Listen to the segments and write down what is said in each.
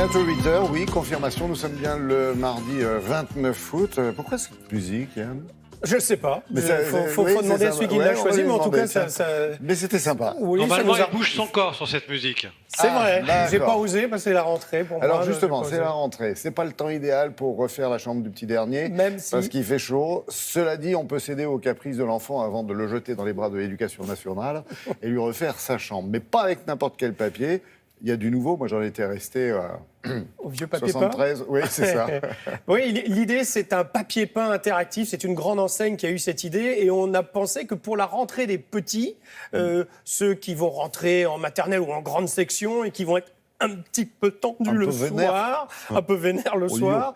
Bientôt 8h, oui, confirmation, nous sommes bien le mardi 29 août. Pourquoi cette musique, Yann? Je ne sais pas. Il faut demander à celui qui l'a choisi, mais en tout cas, ça... Mais c'était sympa. Oui, normalement, il bouge son corps sur cette musique. C'est vrai. J'ai pas osé parce que c'est la rentrée pour moi. Alors justement, c'est la rentrée. C'est pas le temps idéal pour refaire la chambre du petit dernier, même si... parce qu'il fait chaud. Cela dit, on peut céder aux caprices de l'enfant avant de le jeter dans les bras de l'Éducation nationale et lui refaire sa chambre. Mais pas avec n'importe quel papier. Il y a du nouveau. Moi, j'en étais resté au vieux papier 73. peint. Oui, c'est ça. Oui, l'idée, c'est un papier peint interactif. C'est une grande enseigne qui a eu cette idée. Et on a pensé que pour la rentrée des petits, ceux qui vont rentrer en maternelle ou en grande section et qui vont être un petit peu tendus le soir, un peu vénère le soir,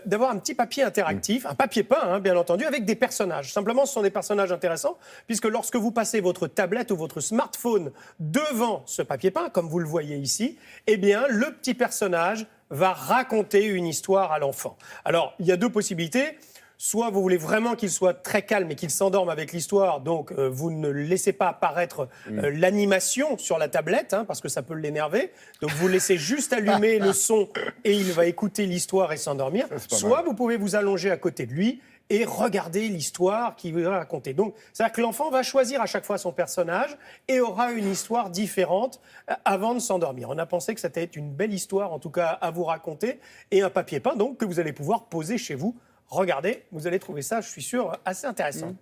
d'avoir un petit papier interactif, un papier peint, hein, bien entendu, avec des personnages. Simplement, ce sont des personnages intéressants, puisque lorsque vous passez votre tablette ou votre smartphone devant ce papier peint, comme vous le voyez ici, eh bien, le petit personnage va raconter une histoire à l'enfant. Alors, il y a deux possibilités. Soit vous voulez vraiment qu'il soit très calme et qu'il s'endorme avec l'histoire, donc vous ne laissez pas apparaître l'animation sur la tablette, hein, parce que ça peut l'énerver. Donc vous laissez juste allumer le son et il va écouter l'histoire et s'endormir. Soit vous pouvez vous allonger à côté de lui et regarder l'histoire qu'il va raconter. Donc, c'est-à-dire que l'enfant va choisir à chaque fois son personnage et aura une histoire différente avant de s'endormir. On a pensé que c'était une belle histoire, en tout cas, à vous raconter, et un papier peint, donc, que vous allez pouvoir poser chez vous. Regardez, vous allez trouver ça, je suis sûr, assez intéressant.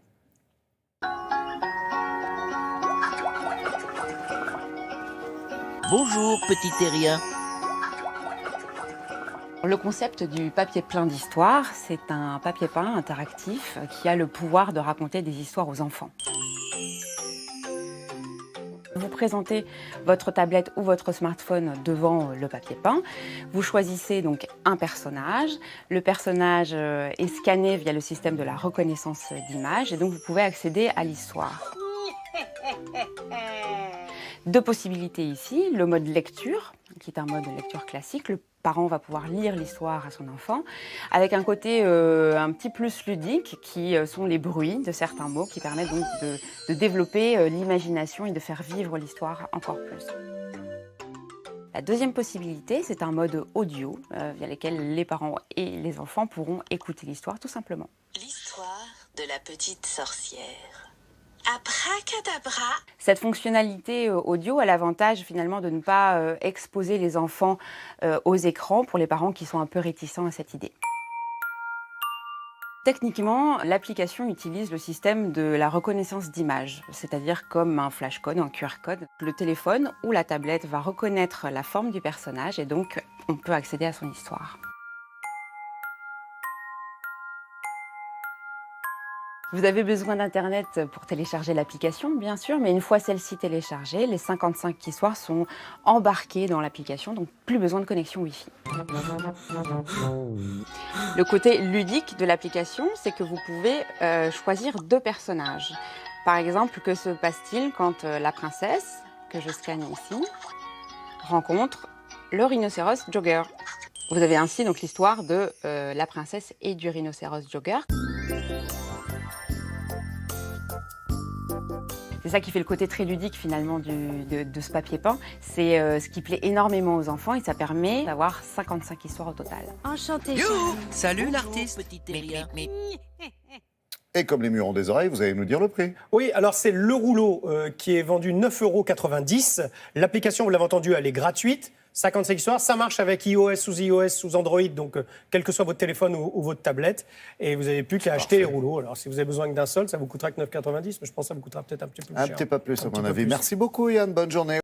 Bonjour, petit terrien. Le concept du papier plein d'histoires, c'est un papier peint interactif qui a le pouvoir de raconter des histoires aux enfants. Vous présentez votre tablette ou votre smartphone devant le papier peint. Vous choisissez donc un personnage. Le personnage est scanné via le système de la reconnaissance d'image et donc vous pouvez accéder à l'histoire. Deux possibilités ici, le mode lecture, qui est un mode de lecture classique. Le parent va pouvoir lire l'histoire à son enfant, avec un côté un petit plus ludique, qui sont les bruits de certains mots, qui permettent donc de développer l'imagination et de faire vivre l'histoire encore plus. La deuxième possibilité, c'est un mode audio, via lequel les parents et les enfants pourront écouter l'histoire tout simplement. L'histoire de la petite sorcière. Abracadabra. Cette fonctionnalité audio a l'avantage finalement de ne pas exposer les enfants aux écrans pour les parents qui sont un peu réticents à cette idée. Techniquement, l'application utilise le système de la reconnaissance d'image, c'est-à-dire comme un flashcode, un QR code. Le téléphone ou la tablette va reconnaître la forme du personnage et donc on peut accéder à son histoire. Vous avez besoin d'Internet pour télécharger l'application, bien sûr, mais une fois celle-ci téléchargée, les 55 histoires sont embarquées dans l'application, donc plus besoin de connexion Wi-Fi. Le côté ludique de l'application, c'est que vous pouvez choisir deux personnages. Par exemple, que se passe-t-il quand la princesse, que je scanne ici, rencontre le rhinocéros Jogger? Vous avez ainsi donc l'histoire de la princesse et du rhinocéros Jogger. C'est ça qui fait le côté très ludique finalement de ce papier peint. C'est ce qui plaît énormément aux enfants et ça permet d'avoir 55 histoires au total. Enchantée. Salut l'artiste, petit terrien. Et comme les murs ont des oreilles, vous allez nous dire le prix. Oui, alors c'est le rouleau qui est vendu 9,90 €. L'application, vous l'avez entendu, elle est gratuite. 55 histoires, ça marche avec iOS, sous Android, donc quel que soit votre téléphone ou votre tablette. Et vous n'avez plus qu'à acheter les rouleaux. Alors si vous avez besoin que d'un seul, ça vous coûtera que 9,90 €, mais je pense que ça vous coûtera peut-être un petit peu plus cher. Un petit peu plus à mon avis. Merci beaucoup Yann, bonne journée.